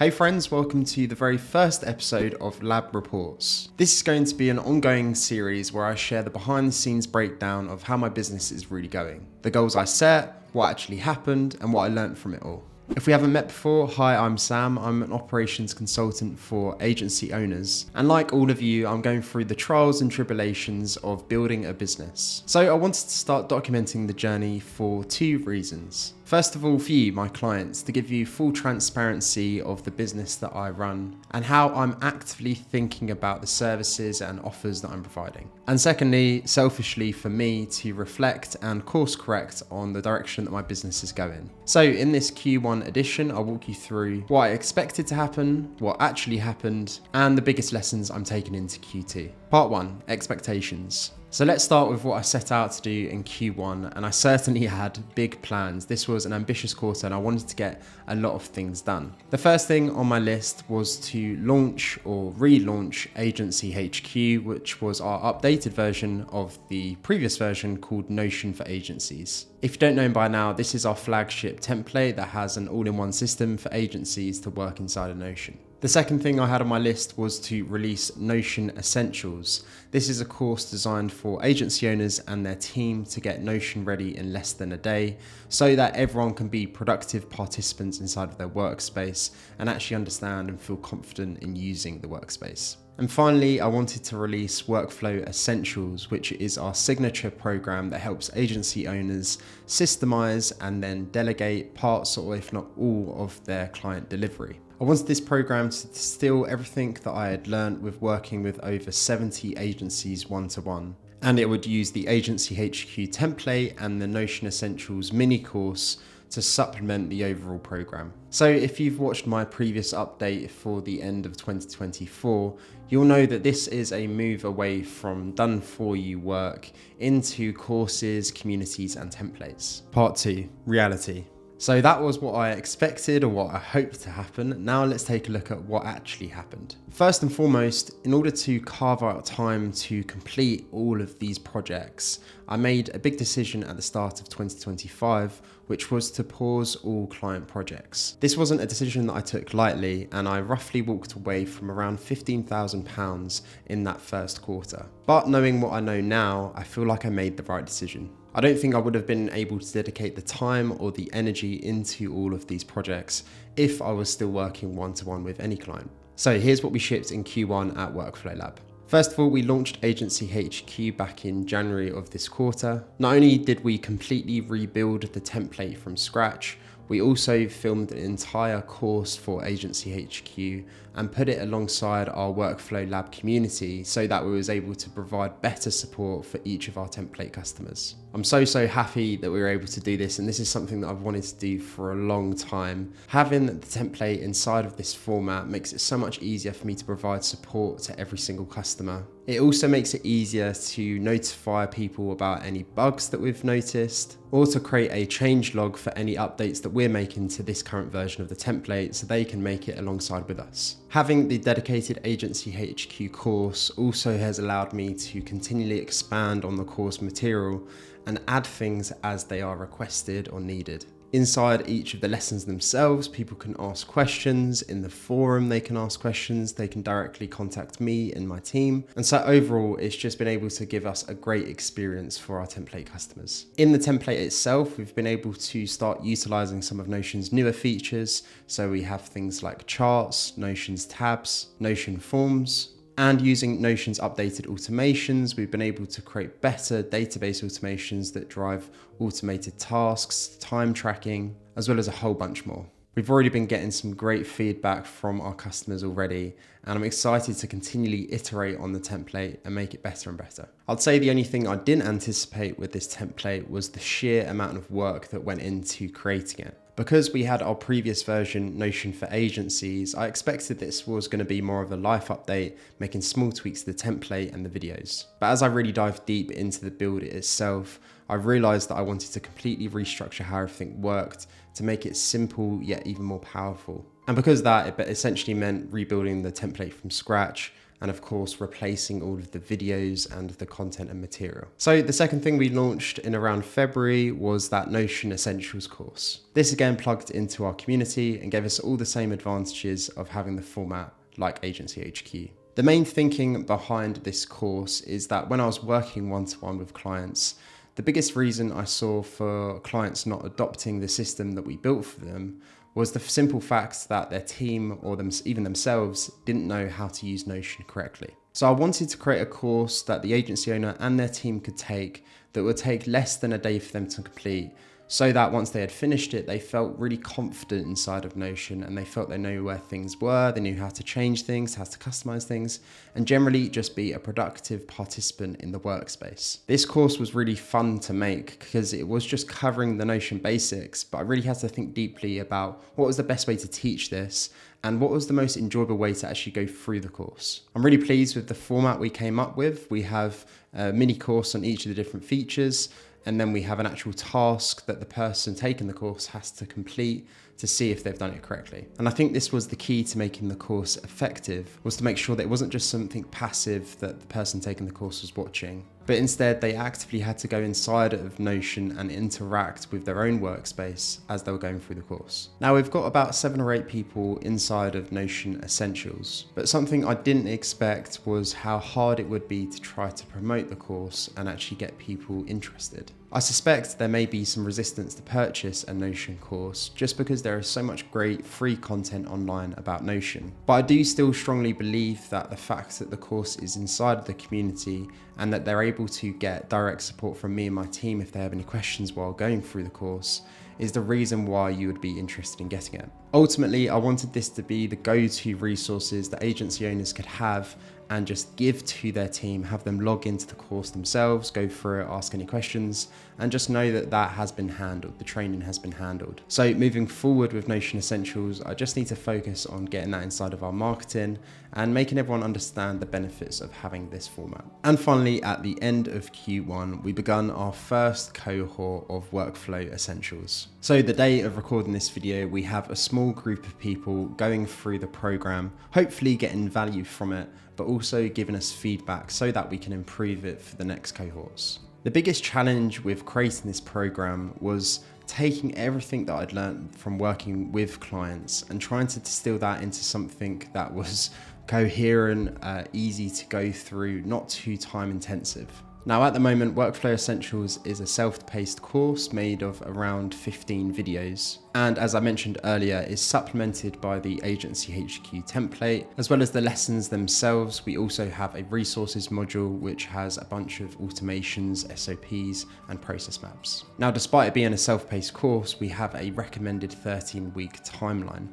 Hey friends, welcome to the very first episode of Lab Reports. This is going to be an ongoing series where I share the behind the scenes breakdown of how my business is really going, the goals I set, what actually happened, and what I learned from it all. If we haven't met before, hi, I'm Sam. I'm an operations consultant for agency owners. And like all of you, I'm going through the trials and tribulations of building a business. So I wanted to start documenting the journey for two reasons. First of all, for you, my clients, to give you full transparency of the business that I run and how I'm actively thinking about the services and offers that I'm providing. And secondly, selfishly for me to reflect and course correct on the direction that my business is going. So in this Q1 edition, I'll walk you through what I expected to happen, what actually happened, and the biggest lessons I'm taking into Q2. Part 1, expectations. So let's start with what I set out to do in Q1, and I certainly had big plans. This was an ambitious quarter and I wanted to get a lot of things done. The first thing on my list was to launch or relaunch Agency HQ, which was our updated version of the previous version called Notion for Agencies. If you don't know by now, this is our flagship template that has an all-in-one system for agencies to work inside of Notion. The second thing I had on my list was to release Notion Essentials. This is a course designed for agency owners and their team to get Notion ready in less than a day so that everyone can be productive participants inside of their workspace and actually understand and feel confident in using the workspace. And finally, I wanted to release Workflow Essentials, which is our signature program that helps agency owners systemize and then delegate parts or if not all of their client delivery. I wanted this program to distill everything that I had learned with working with over 70 agencies one-to-one. And it would use the Agency HQ template and the Notion Essentials mini course to supplement the overall program. So if you've watched my previous update for the end of 2024, you'll know that this is a move away from done for you work into courses, communities, and templates. Part 2, reality. So that was what I expected or what I hoped to happen. Now let's take a look at what actually happened. First and foremost, in order to carve out time to complete all of these projects, I made a big decision at the start of 2025, which was to pause all client projects. This wasn't a decision that I took lightly, and I roughly walked away from around £15,000 in that first quarter. But knowing what I know now, I feel like I made the right decision. I don't think I would have been able to dedicate the time or the energy into all of these projects if I was still working one-to-one with any client. So here's what we shipped in Q1 at Workflow Lab. First of all, we launched Agency HQ back in January of this quarter. Not only did we completely rebuild the template from scratch, we also filmed an entire course for Agency HQ and put it alongside our Workflow Lab community so that we was able to provide better support for each of our template customers. I'm so happy that we were able to do this, and this is something that I've wanted to do for a long time. Having the template inside of this format makes it so much easier for me to provide support to every single customer. It also makes it easier to notify people about any bugs that we've noticed, or to create a change log for any updates that we're making to this current version of the template so they can make it alongside with us. Having the dedicated Agency HQ course also has allowed me to continually expand on the course material and add things as they are requested or needed. Inside each of the lessons themselves, people can ask questions. In the forum, they can ask questions. They can directly contact me and my team. And so overall, it's just been able to give us a great experience for our template customers. In the template itself, we've been able to start utilizing some of Notion's newer features. So we have things like charts, Notion's tabs, Notion forms. And using Notion's updated automations, we've been able to create better database automations that drive automated tasks, time tracking, as well as a whole bunch more. We've already been getting some great feedback from our customers already, and I'm excited to continually iterate on the template and make it better and better. I'd say the only thing I didn't anticipate with this template was the sheer amount of work that went into creating it. Because we had our previous version, Notion for Agencies, I expected this was going to be more of a life update, making small tweaks to the template and the videos. But as I really dived deep into the build itself, I realized that I wanted to completely restructure how everything worked to make it simple yet even more powerful. And because that, it essentially meant rebuilding the template from scratch and of course replacing all of the videos and the content and material. So the second thing we launched in around February was that Notion Essentials course. This again plugged into our community and gave us all the same advantages of having the format like Agency HQ. The main thinking behind this course is that when I was working one-to-one with clients, the biggest reason I saw for clients not adopting the system that we built for them was the simple fact that their team or even themselves didn't know how to use Notion correctly. So I wanted to create a course that the agency owner and their team could take that would take less than a day for them to complete, so that once they had finished it, they felt really confident inside of Notion and they felt they knew where things were, they knew how to change things, how to customize things, and generally just be a productive participant in the workspace. This course was really fun to make because it was just covering the Notion basics, but I really had to think deeply about what was the best way to teach this and what was the most enjoyable way to actually go through the course. I'm really pleased with the format we came up with. We have a mini course on each of the different features, and then we have an actual task that the person taking the course has to complete to see if they've done it correctly. And I think this was the key to making the course effective, was to make sure that it wasn't just something passive that the person taking the course was watching, but instead they actively had to go inside of Notion and interact with their own workspace as they were going through the course. Now we've got about 7 or 8 people inside of Notion Essentials, but something I didn't expect was how hard it would be to try to promote the course and actually get people interested. I suspect there may be some resistance to purchase a Notion course just because there is so much great free content online about Notion. But I do still strongly believe that the fact that the course is inside of the community and that they're able to get direct support from me and my team if they have any questions while going through the course is the reason why you would be interested in getting it. Ultimately, I wanted this to be the go-to resources that agency owners could have and just give to their team, have them log into the course themselves, go through it, ask any questions, and just know that that has been handled, the training has been handled. So moving forward with Notion Essentials, I just need to focus on getting that inside of our marketing and making everyone understand the benefits of having this format. And finally, at the end of Q1, we begun our first cohort of Workflow Essentials. So the day of recording this video, we have a small group of people going through the program, hopefully getting value from it, but also giving us feedback so that we can improve it for the next cohorts. The biggest challenge with creating this program was taking everything that I'd learned from working with clients and trying to distill that into something that was coherent, easy to go through, not too time intensive. Now at the moment, Workflow Essentials is a self-paced course made of around 15 videos. And as I mentioned earlier, is supplemented by the Agency HQ template, as well as the lessons themselves. We also have a resources module, which has a bunch of automations, SOPs, and process maps. Now, despite it being a self-paced course, we have a recommended 13-week timeline.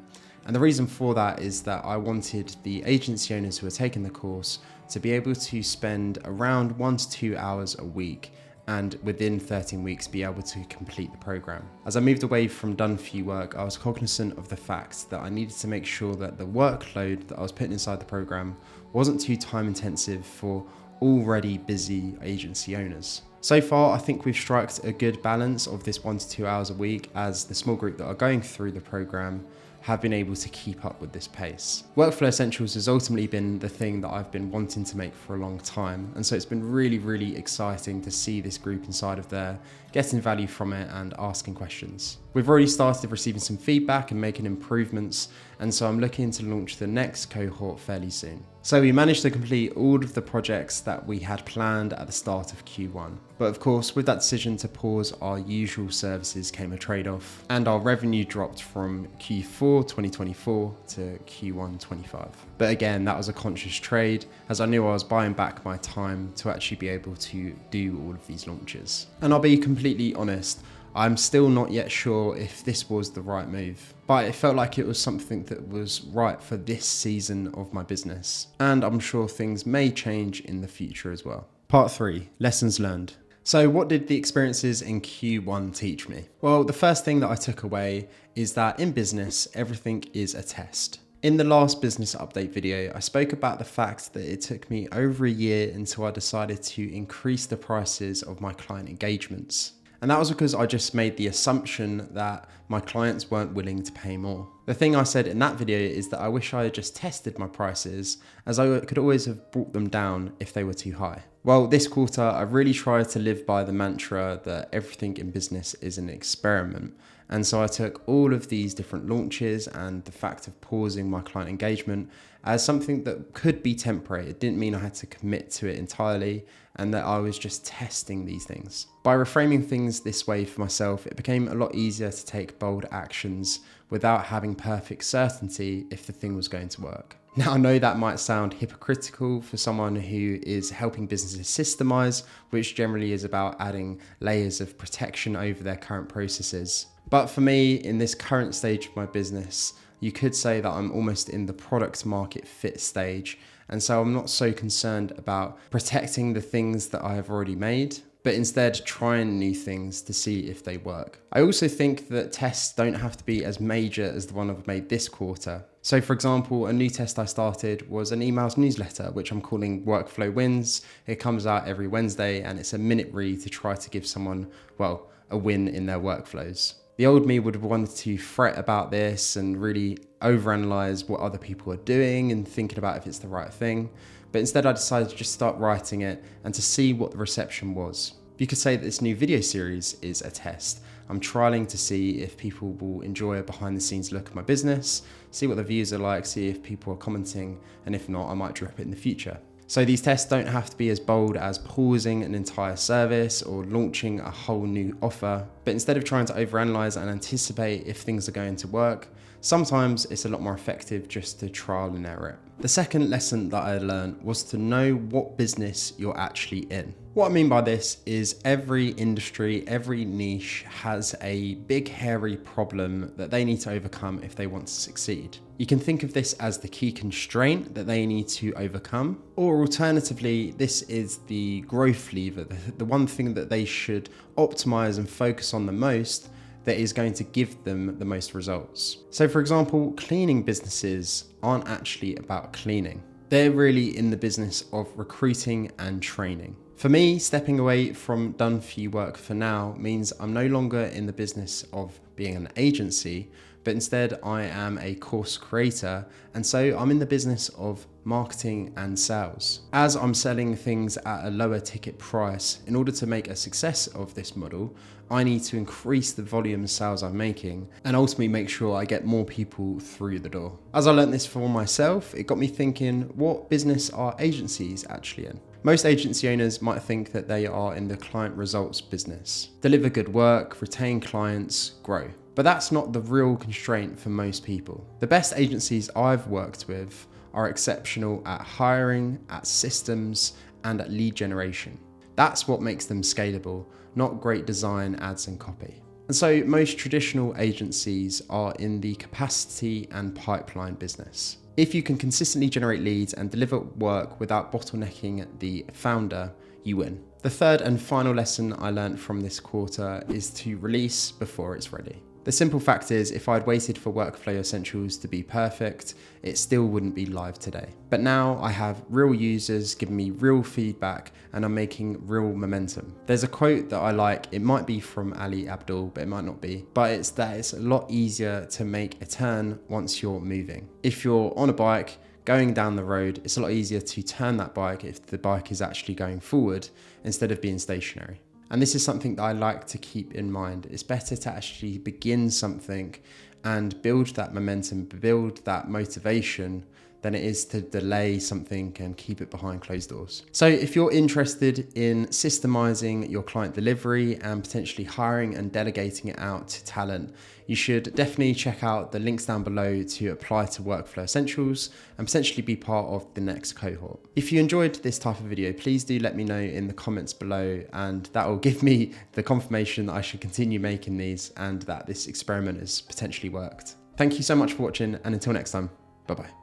And the reason for that is that I wanted the agency owners who are taking the course to be able to spend around 1 to 2 hours a week and within 13 weeks be able to complete the program. As I moved away from done for you work, I was cognizant of the fact that I needed to make sure that the workload that I was putting inside the program wasn't too time intensive for already busy agency owners. So far, I think we've struck a good balance of this 1 to 2 hours a week, as the small group that are going through the program have been able to keep up with this pace. Workflow Essentials has ultimately been the thing that I've been wanting to make for a long time, and so it's been really exciting to see this group inside of there getting value from it and asking questions. We've already started receiving some feedback and making improvements, and so I'm looking to launch the next cohort fairly soon. So we managed to complete all of the projects that we had planned at the start of Q1. But of course, with that decision to pause our usual services came a trade-off, and our revenue dropped from Q4 2024 to Q1 25. But again, that was a conscious trade, as I knew I was buying back my time to actually be able to do all of these launches. And I'll be completely honest, I'm still not yet sure if this was the right move, but it felt like it was something that was right for this season of my business. And I'm sure things may change in the future as well. Part 3, lessons learned. So what did the experiences in Q1 teach me? Well, the first thing that I took away is that in business, everything is a test. In the last business update video, I spoke about the fact that it took me over a year until I decided to increase the prices of my client engagements. And that was because I just made the assumption that my clients weren't willing to pay more. The thing I said in that video is that I wish I had just tested my prices, as I could always have brought them down if they were too high. Well, this quarter, I've really tried to live by the mantra that everything in business is an experiment. And so I took all of these different launches and the fact of pausing my client engagement as something that could be temporary. It didn't mean I had to commit to it entirely and that I was just testing these things. By reframing things this way for myself, it became a lot easier to take bold actions without having perfect certainty if the thing was going to work. Now, I know that might sound hypocritical for someone who is helping businesses systemize, which generally is about adding layers of protection over their current processes. But for me, in this current stage of my business, you could say that I'm almost in the product market fit stage. And so I'm not so concerned about protecting the things that I have already made, but instead trying new things to see if they work. I also think that tests don't have to be as major as the one I've made this quarter. So for example, a new test I started was an emails newsletter, which I'm calling Workflow Wins. It comes out every Wednesday and it's a minute read to try to give someone, well, a win in their workflows. The old me would have wanted to fret about this and really overanalyze what other people are doing and thinking about if it's the right thing. But instead I decided to just start writing it and to see what the reception was. You could say that this new video series is a test. I'm trialing to see if people will enjoy a behind the scenes look at my business, see what the views are like, see if people are commenting, and if not, I might drop it in the future. So these tests don't have to be as bold as pausing an entire service or launching a whole new offer, but instead of trying to overanalyze and anticipate if things are going to work, sometimes it's a lot more effective just to trial and error it. The second lesson that I learned was to know what business you're actually in. What I mean by this is every industry, every niche has a big hairy problem that they need to overcome if they want to succeed. You can think of this as the key constraint that they need to overcome, or alternatively, this is the growth lever, the one thing that they should optimize and focus on the most that is going to give them the most results. So for example, cleaning businesses aren't actually about cleaning. They're really in the business of recruiting and training. For me, stepping away from done for you work for now means I'm no longer in the business of being an agency, but instead I am a course creator, and so I'm in the business of marketing and sales. As I'm selling things at a lower ticket price, in order to make a success of this model, I need to increase the volume of sales I'm making and ultimately make sure I get more people through the door. As I learned this for myself, it got me thinking, what business are agencies actually in? Most agency owners might think that they are in the client results business. Deliver good work, retain clients, grow. But that's not the real constraint for most people. The best agencies I've worked with are exceptional at hiring, at systems, and at lead generation. That's what makes them scalable, not great design, ads, and copy. And so most traditional agencies are in the capacity and pipeline business. If you can consistently generate leads and deliver work without bottlenecking the founder, you win. The third and final lesson I learned from this quarter is to release before it's ready. The simple fact is, if I'd waited for Workflow Essentials to be perfect, it still wouldn't be live today. But now I have real users giving me real feedback and I'm making real momentum. There's a quote that I like, it might be from Ali Abdul, but it might not be. But it's that it's a lot easier to make a turn once you're moving. If you're on a bike, going down the road, it's a lot easier to turn that bike if the bike is actually going forward instead of being stationary. And this is something that I like to keep in mind. It's better to actually begin something and build that momentum, build that motivation, than it is to delay something and keep it behind closed doors. So if you're interested in systemizing your client delivery and potentially hiring and delegating it out to talent, you should definitely check out the links down below to apply to Workflow Essentials and potentially be part of the next cohort. If you enjoyed this type of video, please do let me know in the comments below, and that will give me the confirmation that I should continue making these and that this experiment has potentially worked. Thank you so much for watching, and until next time, bye-bye.